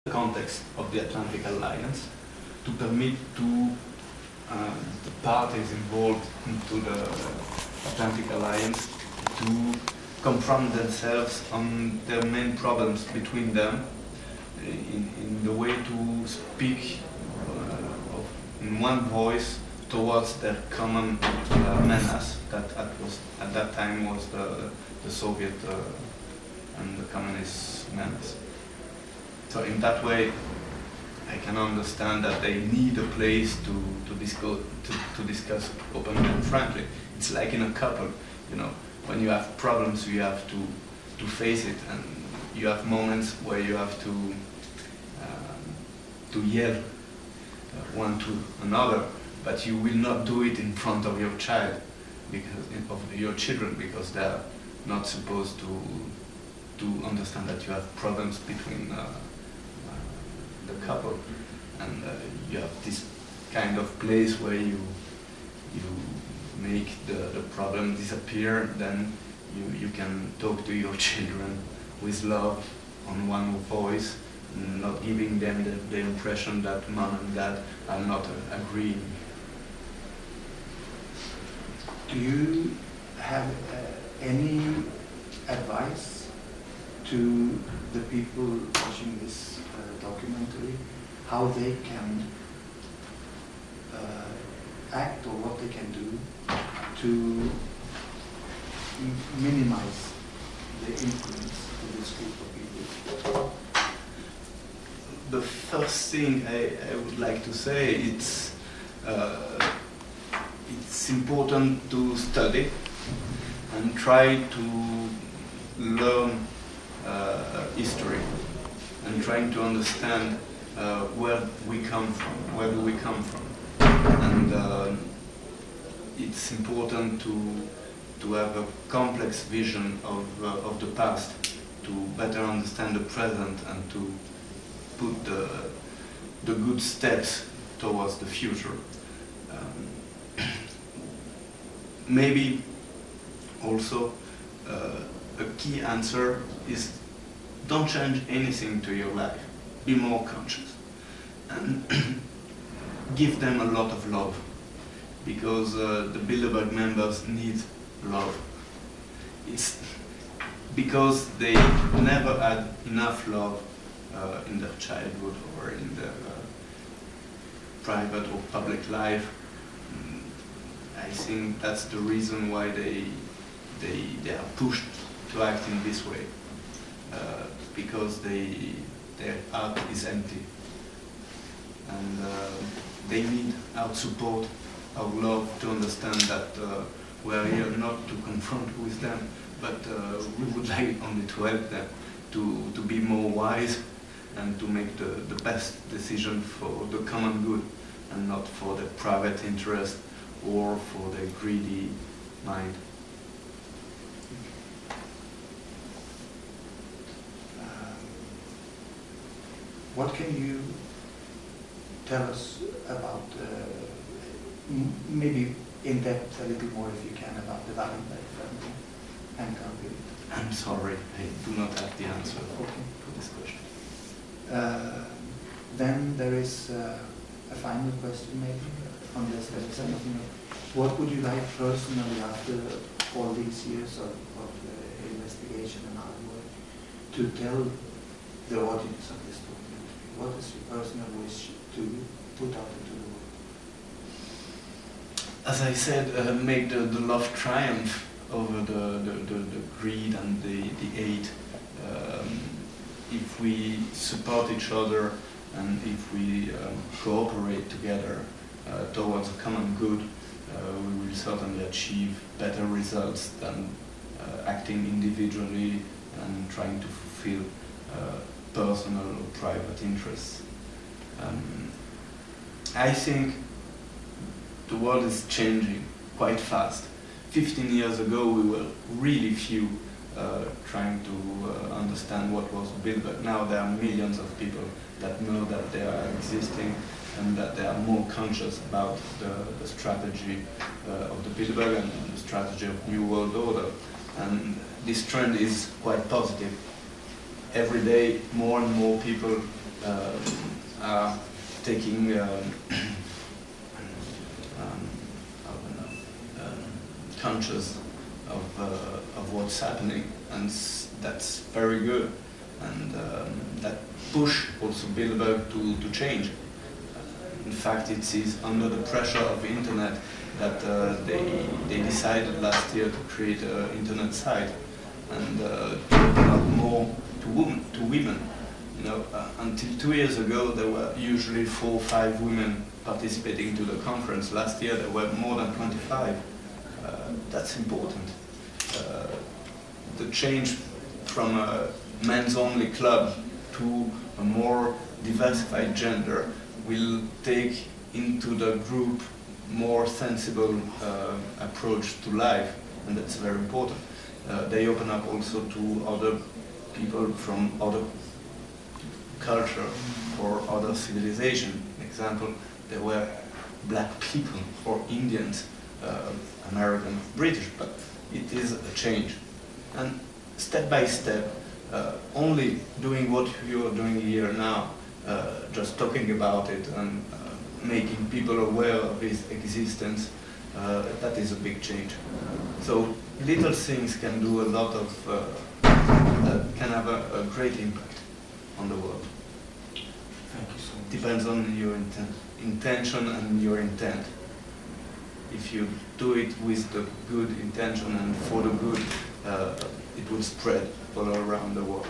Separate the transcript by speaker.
Speaker 1: the context of the Atlantic Alliance to permit to the parties involved into the Atlantic Alliance to confront themselves on their main problems between them in the way to speak in one voice towards their common menace that at that time was the Soviet and the communist menace. So in that way, I can understand that they need a place to discuss openly and frankly. It's like in a couple, you know, when you have problems, you have to face it, and you have moments where you have to yell one to another, but you will not do it in front of your child, of your children, because they are not supposed to understand that you have problems between the couple, and you have this kind of place where you make the problem disappear. Then you can talk to your children with love on one voice, not giving them the impression that mom and dad are not agreeing.
Speaker 2: Do you have any advice to the people watching this documentary, how they can act or what they can do to minimize the influence of this group of people?
Speaker 1: The first thing I would like to say, it's important to study and try to learn history and trying to understand where we come from, where do we come from. And it's important to have a complex vision of the past, to better understand the present and to put the good steps towards the future. Maybe also a key answer is don't change anything to your life. Be more conscious and give them a lot of love, because the Bilderberg members need love. It's because they never had enough love in their childhood or in their private or public life. I think that's the reason why they are pushed to act in this way, because their heart is empty, and they need our support, our love, to understand that we are here not to confront with them, but we would like only to help them to be more wise and to make the best decision for the common good and not for their private interest or for their greedy mind.
Speaker 2: What can you tell us about, maybe in depth a little more if you can, about the Wallenberg family and Carl Bildt?
Speaker 1: I'm sorry, I do not have the answer
Speaker 2: Okay.
Speaker 1: for this question.
Speaker 2: Then there is a final question maybe, unless there is anything else. What would you like personally, after all these years of investigation and hard work, to tell the audience of this documentary? What is your personal wish to put out into the world?
Speaker 1: As I said, make the love triumph over the greed and the hate. If we support each other and if we cooperate together towards a common good, we will certainly achieve better results than acting individually and trying to fulfill personal or private interests. I think the world is changing quite fast. 15 years ago we were really few trying to understand what was Bilderberg. Now there are millions of people that know that they are existing and that they are more conscious about the strategy of the Bilderberg and the strategy of New World Order. And this trend is quite positive. Every day more and more people are taking conscious of what's happening, and that's very good. And that push also Bilderberg to change. In fact, it is under the pressure of the internet that they decided last year to create an internet site and to open up more to women. You know, until 2 years ago, there were usually 4 or 5 women participating to the conference. Last year, there were more than 25. That's important. The change from a men's-only club to a more diversified gender will take into the group more sensible approach to life, and that's very important. They open up also to other people from other culture or other civilization. Example, there were black people or Indians, American, British, but it is a change. And step by step, only doing what you are doing here now, just talking about it and making people aware of its existence, that is a big change. So little things can do a lot of, can have a great impact on the world.
Speaker 2: Thank you so much.
Speaker 1: Depends on your intention and your intent. If you do it with the good intention and for the good, it will spread all around the world.